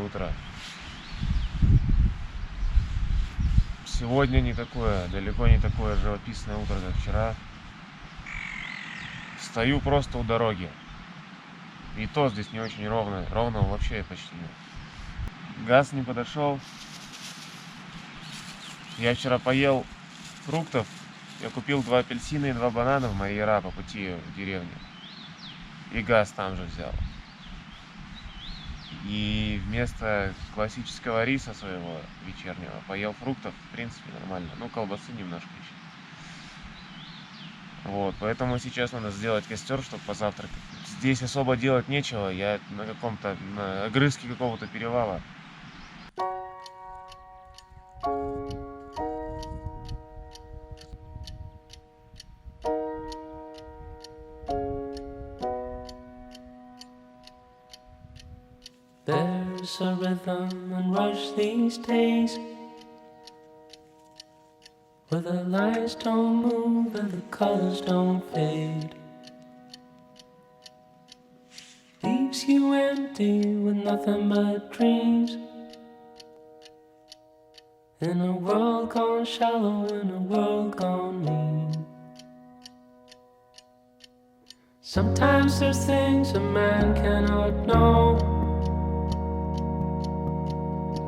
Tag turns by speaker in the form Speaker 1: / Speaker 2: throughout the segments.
Speaker 1: утро. Сегодня не такое, далеко не такое живописное утро, как вчера. Стою просто у дороги. И то здесь не очень ровно. Ровно вообще почти нет. Газ не подошел. Я вчера поел фруктов. Я купил 2 апельсина и 2 банана в Марьера по пути в деревню. И газ там же взял. И вместо классического риса своего вечернего поел фруктов, в принципе, нормально. Ну, колбасы немножко еще. Вот, поэтому сейчас надо сделать костер, чтобы позавтракать. Здесь особо делать нечего, я на огрызке какого-то перевала.
Speaker 2: There's a rhythm and rush these days, where the lights don't move and the colors don't fade. Leaves you empty with nothing but dreams, in a world gone shallow, in a world gone mean. Sometimes there's things a man cannot know.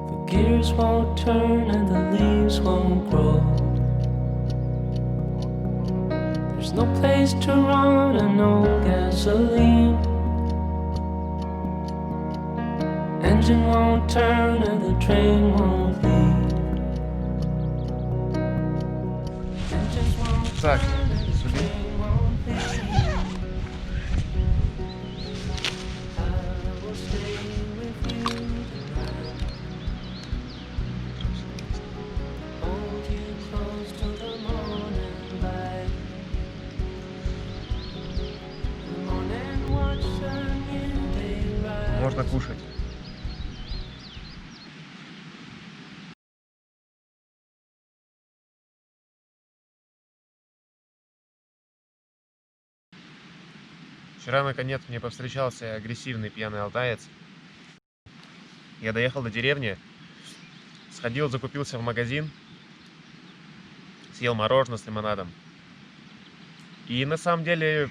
Speaker 2: The gears won't turn and the leaves won't grow. There's no place to run and no gasoline. Engine won't turn and the train won't leave. Engines won't
Speaker 1: Так,
Speaker 2: turn and the
Speaker 1: сюда.
Speaker 2: train won't leave. I will stay with you tonight. Hold you close till the morning light. The morning watch the new day rise.
Speaker 1: Можно кушать. Вчера, наконец, мне повстречался агрессивный пьяный алтаец. Я доехал до деревни, сходил, закупился в магазин, съел мороженое с лимонадом. И на самом деле,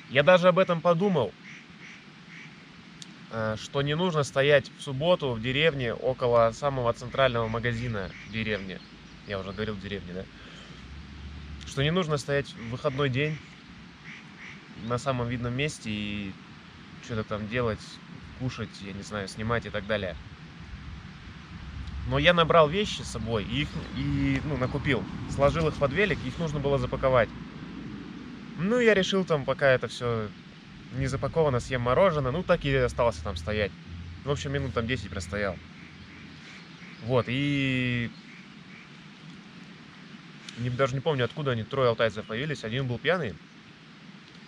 Speaker 1: я даже об этом подумал, что не нужно стоять в субботу в деревне около самого центрального магазина в деревне. Я уже говорил в деревне, да? Что не нужно стоять в выходной день на самом видном месте и что-то там делать, кушать, я не знаю, снимать и так далее. Но я набрал вещи с собой и накупил. Сложил их под велик, их нужно было запаковать. Ну, я решил там, пока это все не запаковано, съем мороженое. Ну, так и остался там стоять. В общем, минут там 10 простоял. Вот, и... Даже не помню, откуда они, 3 алтайцев появились. Один был пьяный,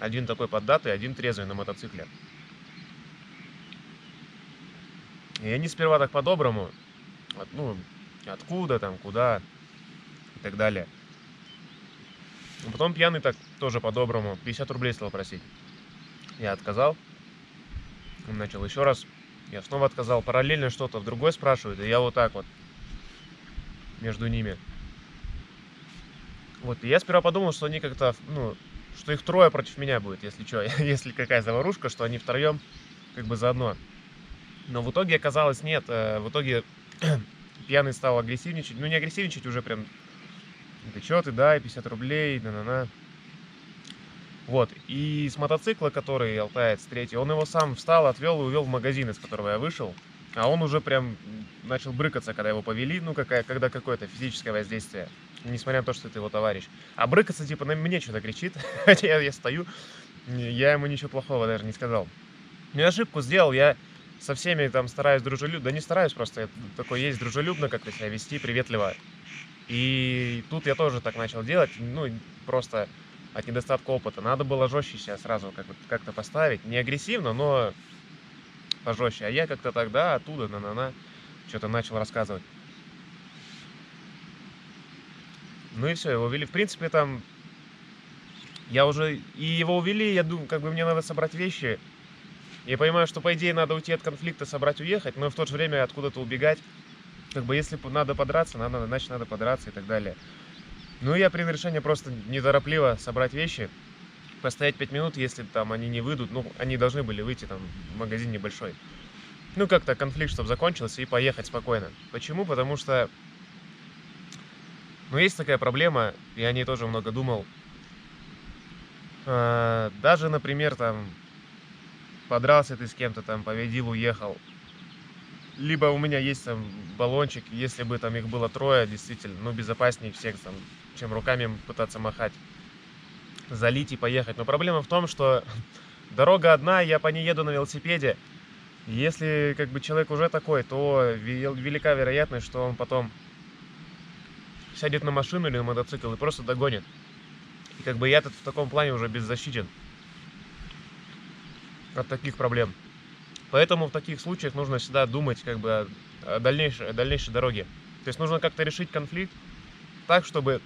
Speaker 1: один такой поддатый, один трезвый на мотоцикле. И они сперва так по-доброму, откуда там, куда и так далее. А потом пьяный так тоже по-доброму 50 рублей стал просить. Я отказал. Он начал еще раз. Я снова отказал. Параллельно что-то в другой спрашивает, и я вот так вот между ними. Вот, и я сперва подумал, что они как-то, что их 3 против меня будет, если что, если какая заварушка, что они втроем как бы заодно. Но в итоге оказалось нет. В итоге пьяный стал агрессивничать. Ну, не агрессивничать, уже прям, ты чё, ты дай 50 рублей, на-на-на. Вот, и с мотоцикла, который алтаец третий, он его сам встал, отвел и увел в магазин, из которого я вышел. А он уже прям начал брыкаться, когда его повели, когда какое-то физическое воздействие, несмотря на то, что это его товарищ. А брыкаться, типа, на мне что-то кричит, хотя я стою, я ему ничего плохого даже не сказал. Я ошибку сделал, я со всеми там стараюсь дружелюбно, да не стараюсь, просто я такой есть дружелюбно как-то себя вести, приветливо. И тут я тоже так начал делать, просто от недостатка опыта. Надо было жестче себя сразу как-то поставить, не агрессивно, но пожестче. А я как-то тогда оттуда, что-то начал рассказывать. Ну и все, его увели. В принципе, там я уже... И его увели, я думаю, как бы мне надо собрать вещи Я понимаю, что по идее надо уйти от конфликта, собрать, уехать, но в то же время откуда-то убегать. Как бы если надо подраться, значит надо подраться и так далее. Ну я принял решение просто неторопливо собрать вещи, постоять 5 минут, если там они не выйдут. Ну, они должны были выйти, там магазин небольшой. Ну, как-то конфликт, чтобы закончился, и поехать спокойно. Почему? Потому что, ну, есть такая проблема, я о ней тоже много думал. Даже, например, там, подрался ты с кем-то, там, победил, уехал. Либо у меня есть там баллончик, если бы там их было 3, действительно, ну, безопаснее всех, там, чем руками пытаться махать. Залить и поехать. Но проблема в том, что дорога одна, я по ней еду на велосипеде. Если как бы человек уже такой, то велика вероятность, что он потом сядет на машину или на мотоцикл и просто догонит. И как бы я тут в таком плане уже беззащитен от таких проблем. Поэтому в таких случаях нужно всегда думать как бы о дальнейшей дороге. То есть нужно как-то решить конфликт так, чтобы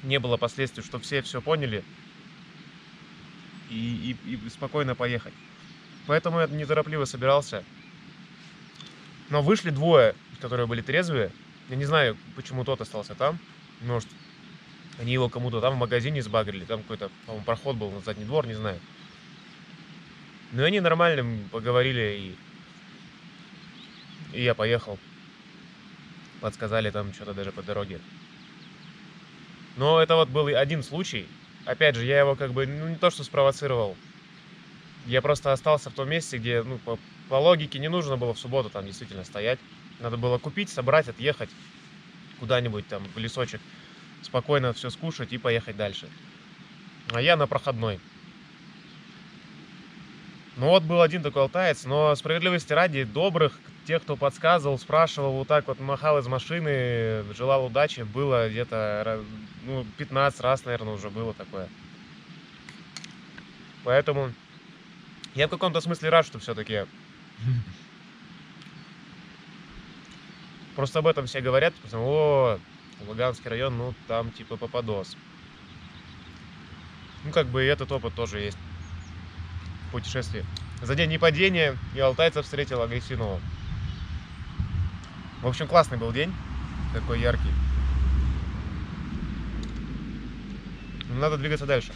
Speaker 1: не было последствий, чтобы все поняли и спокойно поехать. Поэтому я неторопливо собирался. Но вышли 2, которые были трезвые. Я не знаю, почему тот остался там. Может, они его кому-то там в магазине сбагрили. Там какой-то, по-моему, проход был на задний двор, не знаю. Но они нормально поговорили, и я поехал. Подсказали там что-то даже по дороге. Но это вот был один случай. Опять же, я его как бы, ну, не то что спровоцировал. Я просто остался в том месте, где, ну, по логике не нужно было в субботу там действительно стоять. Надо было купить, собрать, отъехать куда-нибудь там в лесочек. Спокойно все скушать и поехать дальше. А я на проходной. Ну вот был один такой алтаец, но справедливости ради, добрых, тех, кто подсказывал, спрашивал, вот так вот махал из машины, желал удачи, было где-то, ну, 15 раз, наверное, уже было такое. Поэтому я в каком-то смысле рад, что все-таки просто об этом все говорят, потому о, Луганский район, ну там типа попадос. Ну как бы и этот опыт тоже есть. Путешествие. За день непадения и алтайца встретил агрессивного. В общем, классный был день. Такой яркий. Надо двигаться дальше.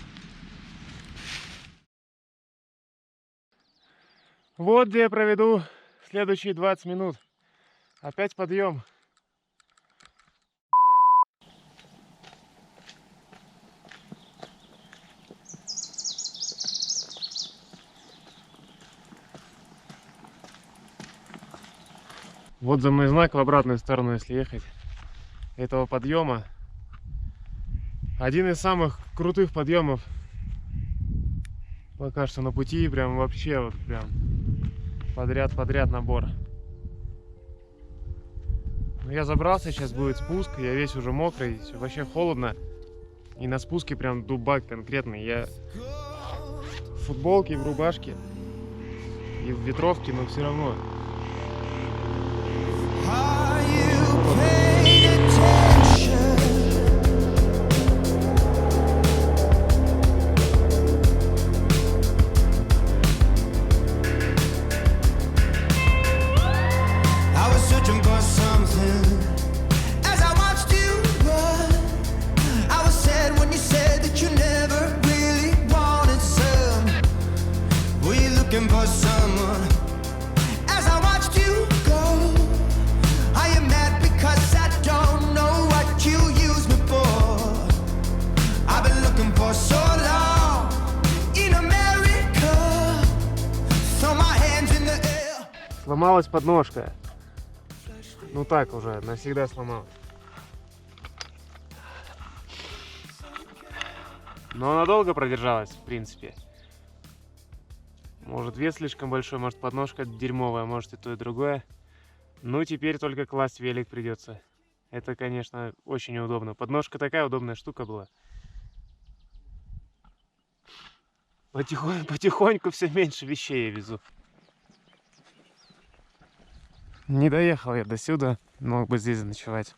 Speaker 1: Вот где я проведу следующие 20 минут. Опять подъем. Вот за мной знак в обратную сторону, если ехать, этого подъема. Один из самых крутых подъемов пока что на пути, прям вообще вот прям подряд набор. Но я забрался, сейчас будет спуск, я весь уже мокрый, вообще холодно. И на спуске прям дубак конкретный. Я в футболке, в рубашке и в ветровке, но все равно. Сломалась подножка. Ну так уже, навсегда сломалась. Но она долго продержалась, в принципе. Может, вес слишком большой, может, подножка дерьмовая, может, и то, и другое. Ну, теперь только класть велик придется. Это, конечно, очень неудобно. Подножка такая удобная штука была. Потихоньку все меньше вещей я везу. Не доехал я до сюда, мог бы здесь заночевать.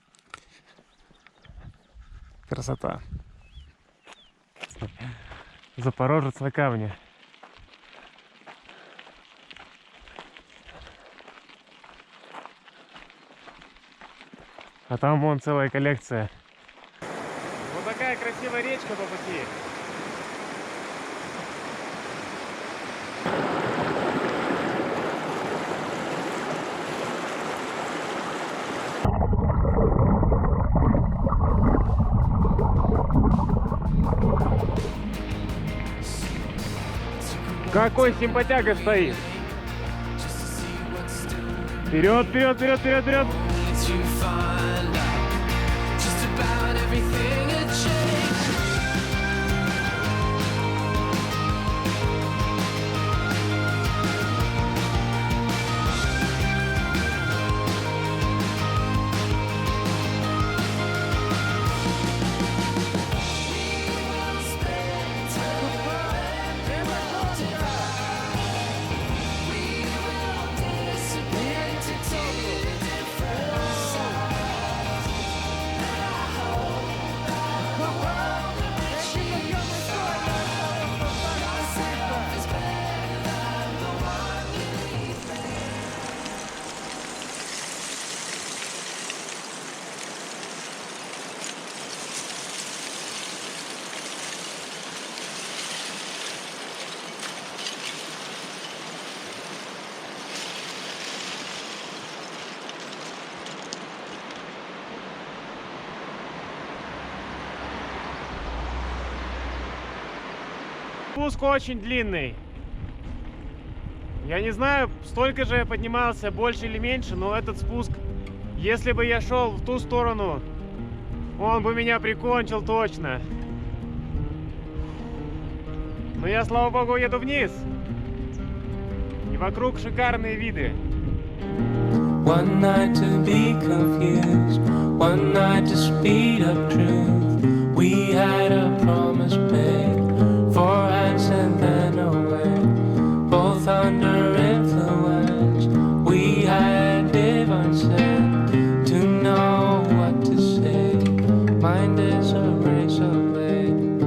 Speaker 1: Красота. Запорожец на камне. А там вон целая коллекция. Вот такая красивая речка по пути. Какой симпатяга стоит! Вперед, вперед, вперед, вперед, вперед! Спуск очень длинный. Я не знаю, столько же я поднимался, больше или меньше, но этот спуск, если бы я шел в ту сторону, он бы меня прикончил точно. Но я, слава богу, еду вниз. И вокруг шикарные виды.
Speaker 2: One night to be confused, one night to speed up truth. We had a promise made, 4 hands and then away, both under influence. We had divine sense to know what to say. Mind is a razor blade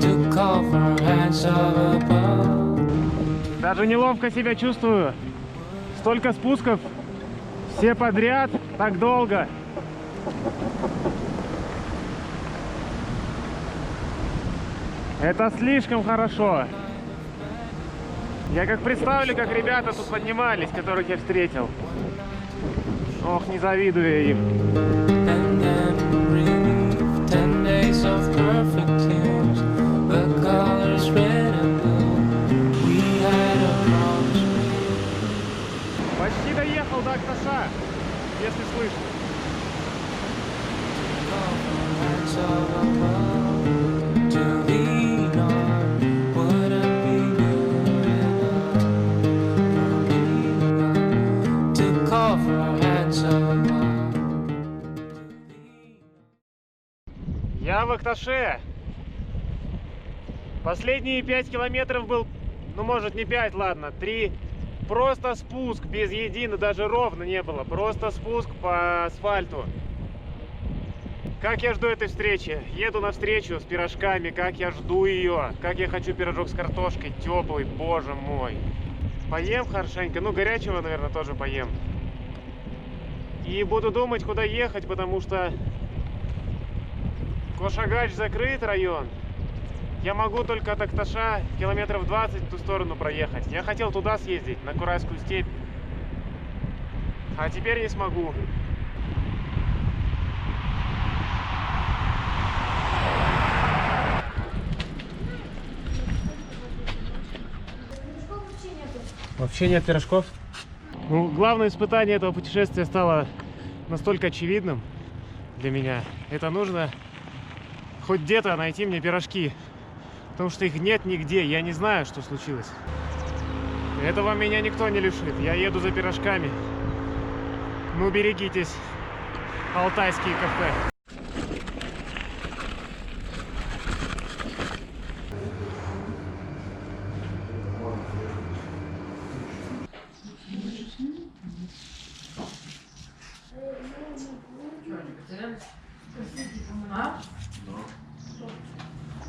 Speaker 2: to call for hands of above.
Speaker 1: Даже неловко себя чувствую. Столько спусков, все подряд, так долго. Это слишком хорошо. Я как представлю, как ребята тут поднимались, которых я встретил. Ох, не завидую я им.
Speaker 2: And then relief, 10 days of perfect tears, the colors red and blue. We had a promise made.
Speaker 1: Почти доехал до Акташа, если слышно.
Speaker 2: Hands of above, to lean on wouldn't be good enough. To call for hands of above.
Speaker 1: Я в Акташе. Последние 5 километров был, ну может не 5, ладно, 3. Просто спуск без единого, даже ровно не было. Просто спуск по асфальту. Как я жду этой встречи. Еду навстречу с пирожками, как я жду ее. Как я хочу пирожок с картошкой, теплый, боже мой. Поем хорошенько, ну горячего, наверное, тоже поем. И буду думать, куда ехать, потому что Кошагач закрыт район. Я могу только от Акташа километров 20 в ту сторону проехать. Я хотел туда съездить, на Курайскую степь. А теперь не смогу. Вообще нет пирожков? Ну, главное испытание этого путешествия стало настолько очевидным для меня. Это нужно хоть где-то найти мне пирожки. Потому что их нет нигде, я не знаю, что случилось. Этого меня никто не лишит, я еду за пирожками. Ну берегитесь, алтайские кафе.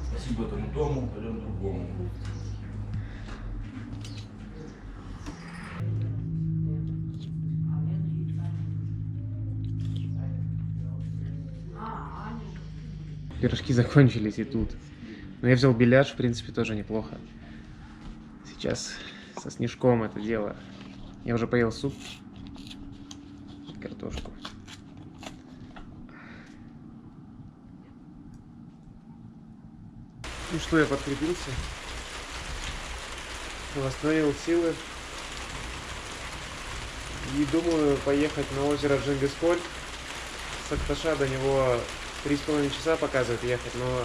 Speaker 3: Спасибо этому дому, пойдем другому.
Speaker 1: пирожки закончились и тут. Но я взял беляш, в принципе, тоже неплохо. Сейчас со снежком это дело. Я уже поел суп, картошку. Ну что, я подкрепился, восстановил силы и думаю поехать на озеро Джингис-Кольт. С Акташа до него 3,5 часа показывает ехать, но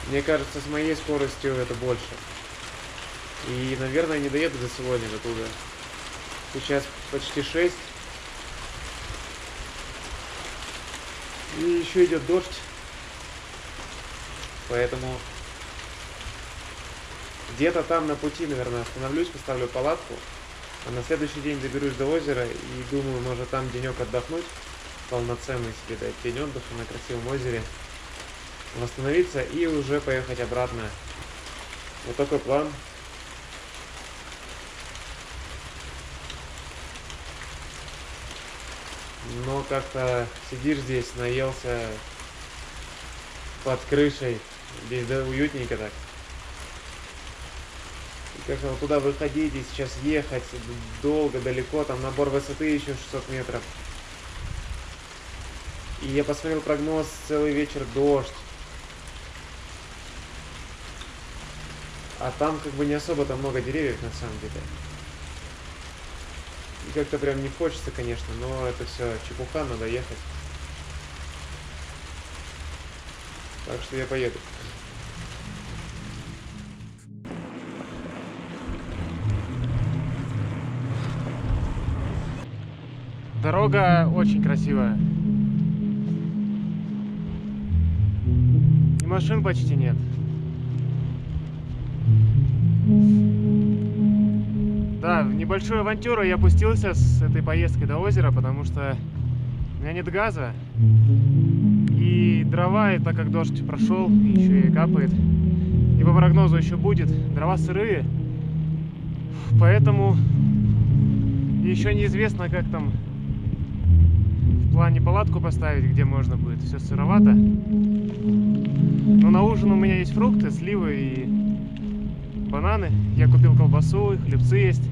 Speaker 1: мне кажется, с моей скоростью это больше. И, наверное, не доеду до сегодня до туда. Сейчас почти 6. И еще идет дождь. Поэтому где-то там на пути, наверное, остановлюсь, поставлю палатку. А на следующий день доберусь до озера и думаю, может там денек отдохнуть. Полноценный себе дать день отдыха на красивом озере. Восстановиться и уже поехать обратно. Вот такой план. Но как-то сидишь здесь, наелся под крышей, здесь да, уютненько так. И как-то вот туда выходить и сейчас ехать долго, далеко, там набор высоты еще 600 метров. И я посмотрел прогноз, целый вечер дождь. А там как бы не особо-то много деревьев на самом деле. И как-то прям не хочется, конечно, но это все чепуха, надо ехать. Так что я поеду. Дорога очень красивая. И машин почти нет. Да, в небольшую авантюру я пустился с этой поездкой до озера, потому что у меня нет газа. И дрова, и так как дождь прошел, еще и капает, и по прогнозу еще будет, дрова сырые. Поэтому еще неизвестно, как там в плане палатку поставить, где можно будет. Все сыровато. Но на ужин у меня есть фрукты, сливы и бананы. Я купил колбасу, хлебцы есть.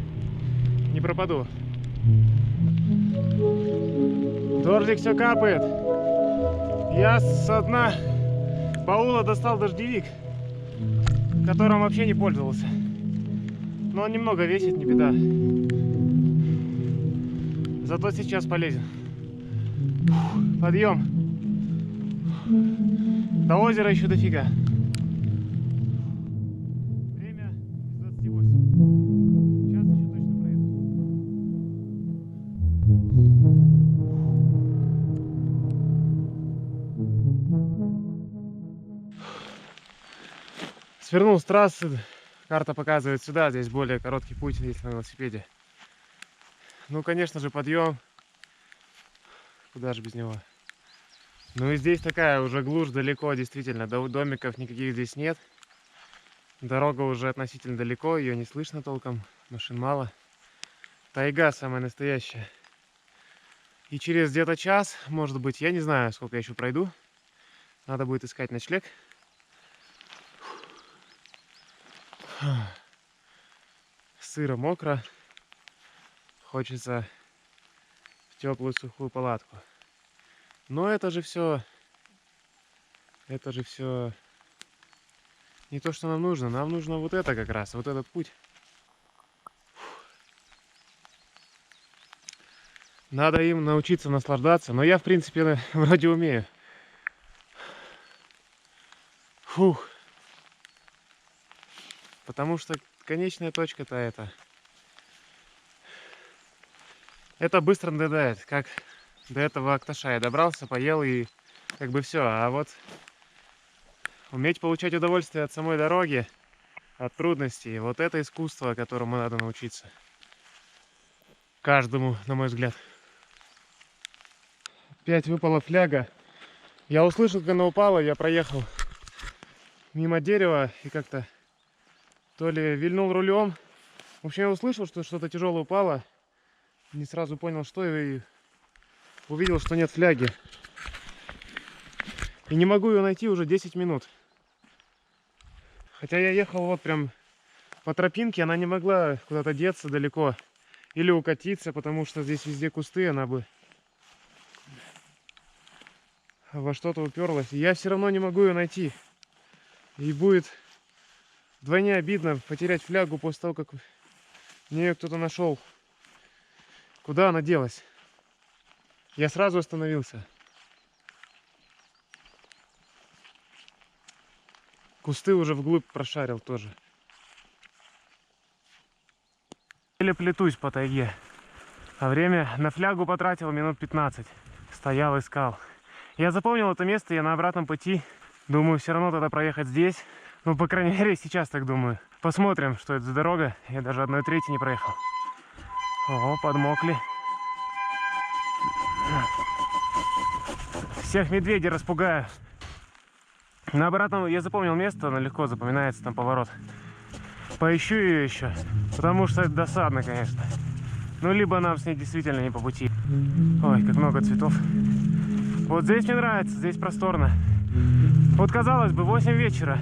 Speaker 1: Не пропаду. Дождик все капает. Я со дна баула достал дождевик, которым вообще не пользовался. Но он немного весит, не беда. Зато сейчас полезен. Подъем. До озера еще дофига. Время 28. Сейчас еще точно проеду. Свернул с трассы. Карта показывает сюда. Здесь более короткий путь, если на велосипеде. Ну, конечно же, подъем. Куда же без него? Ну и здесь такая уже глушь далеко, действительно. Домиков никаких здесь нет. Дорога уже относительно далеко, ее не слышно толком. Машин мало. Тайга самая настоящая. И через где-то час, может быть, я не знаю, сколько я еще пройду. Надо будет искать ночлег. Сыро, мокро. Хочется в теплую сухую палатку. Но это же все не то, что нам нужно. Нам нужно вот это как раз, вот этот путь. Надо им научиться наслаждаться. Но я, в принципе, вроде умею. Фух. Потому что конечная точка-то это быстро надоедает. Как до этого Акташа я добрался, поел и как бы все. А вот уметь получать удовольствие от самой дороги, от трудностей, вот это искусство, которому надо научиться. Каждому, на мой взгляд. Опять выпала фляга. Я услышал, как она упала, я проехал мимо дерева и как-то то ли вильнул рулем. В общем, я услышал, что что-то тяжелое упало. Не сразу понял, что, и увидел, что нет фляги. И не могу ее найти уже 10 минут. Хотя я ехал вот прям по тропинке, она не могла куда-то деться далеко. Или укатиться, потому что здесь везде кусты, она бы во что-то уперлась. И я все равно не могу ее найти. И будет вдвойне обидно потерять флягу после того, как мне ее кто-то нашел. Куда она делась? Я сразу остановился. Кусты уже вглубь прошарил тоже. Еле плетусь по тайге. А время на флягу потратил минут 15. Стоял, искал. Я запомнил это место, я на обратном пути. Думаю, все равно тогда проехать здесь. Ну, по крайней мере, сейчас так думаю. Посмотрим, что это за дорога. Я даже 1/3 не проехал. О, подмокли. Всех медведей распугаю. На обратном я запомнил место, оно легко запоминается, там поворот. Поищу ее еще, потому что это досадно, конечно. Ну, либо нам с ней действительно не по пути. Ой, как много цветов. Вот здесь мне нравится, здесь просторно. Вот, казалось бы, 8 вечера.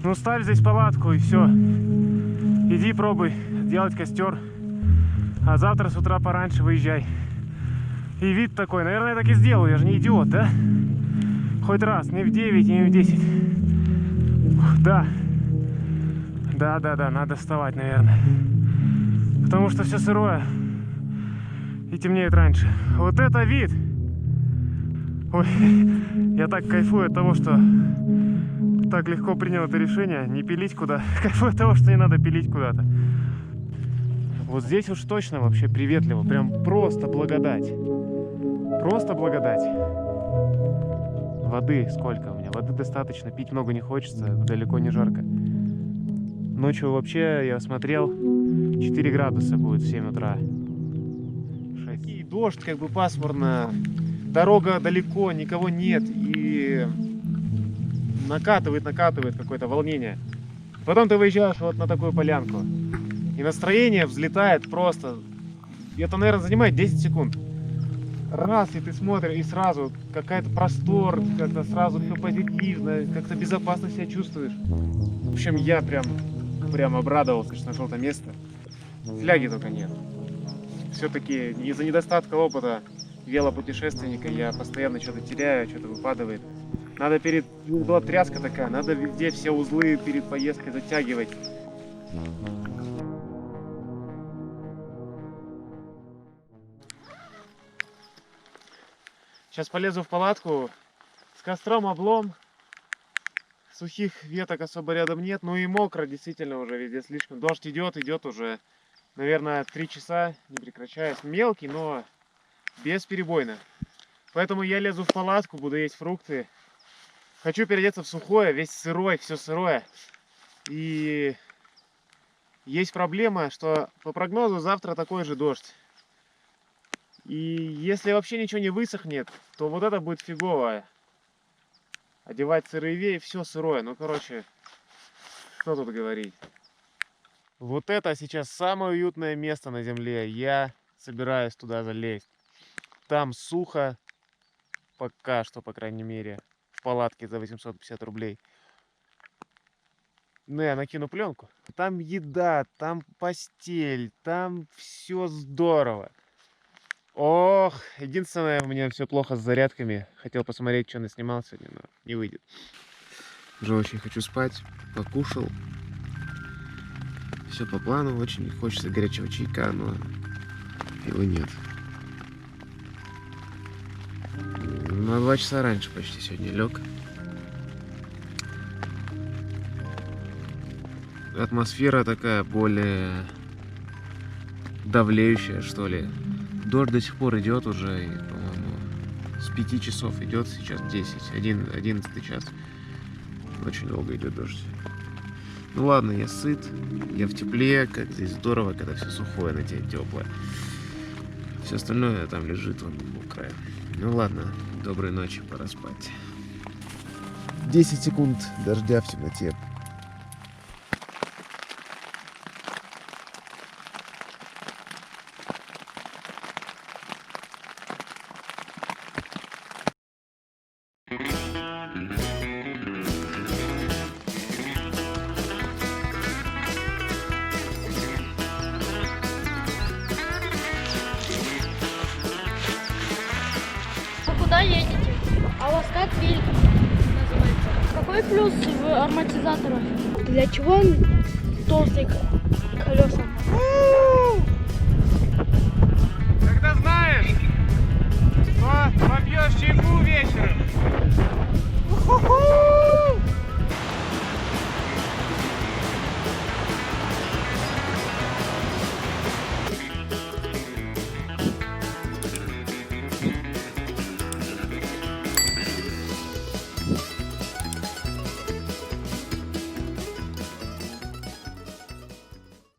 Speaker 1: Ну, ставь здесь палатку и все. Иди пробуй делать костер. А завтра с утра пораньше выезжай. И вид такой, наверное, я так и сделаю, я же не идиот, да? Хоть раз, не в 9, не в 10. Да. Да, надо вставать, наверное. Потому что все сырое. И темнеет раньше. Вот это вид! Ой, я так кайфую от того, что так легко принял это решение не пилить куда. Кайфую от того, что не надо пилить куда-то. Вот здесь уж точно вообще приветливо. Прям просто благодать. Просто благодать. Воды сколько у меня? Воды достаточно. Пить много не хочется. Далеко не жарко. Ночью вообще, я смотрел, 4 градуса будет в 7 утра. 6. И дождь, как бы пасмурно. Дорога далеко, никого нет. И накатывает какое-то волнение. Потом ты выезжаешь вот на такую полянку. И настроение взлетает просто. Это, наверное, занимает 10 секунд. Раз, и ты смотришь, и сразу какая-то простор, как-то сразу все позитивно, как-то безопасно себя чувствуешь. В общем, я прям обрадовался, что нашел это место. Фляги только нет. Все-таки из-за недостатка опыта велопутешественника я постоянно что-то теряю, что-то выпадывает. Надо была тряска такая, надо везде все узлы перед поездкой затягивать. Сейчас полезу в палатку. С костром облом. Сухих веток особо рядом нет. Ну и мокро действительно уже везде слишком. Дождь идет уже, наверное, 3 часа, не прекращаясь. Мелкий, но бесперебойно. Поэтому я лезу в палатку, буду есть фрукты. Хочу переодеться в сухое, весь сырой, все сырое. И есть проблема, что по прогнозу завтра такой же дождь. И если вообще ничего не высохнет, то вот это будет фигово. Одевать сыроевее, все сырое. Ну, короче, что тут говорить. Вот это сейчас самое уютное место на земле. Я собираюсь туда залезть. Там сухо, пока что, по крайней мере, в палатке за 850 рублей. Ну, я накину пленку. Там еда, там постель, там все здорово. Ох, единственное, у меня все плохо с зарядками. Хотел посмотреть, что наснимал сегодня, но не выйдет. Уже очень хочу спать. Покушал. Все по плану. Очень хочется горячего чайка, но его нет. На 2 часа раньше почти сегодня лег. Атмосфера такая более давлеющая, что ли. Дождь до сих пор идет уже, по-моему, с 5 часов идет, сейчас 11 час. Очень долго идет дождь. Ну ладно, я сыт, я в тепле, как здесь здорово, когда все сухое, на тебе теплое. Все остальное там лежит вон мокрое. Ну ладно, доброй ночи, пора спать. 10 секунд дождя в темноте.
Speaker 4: Вы куда едете? А у вас как фильм называется? Какой плюс в амортизаторах? Для чего он толстый колеса?
Speaker 1: Когда знаешь, то попьешь чайку вечером.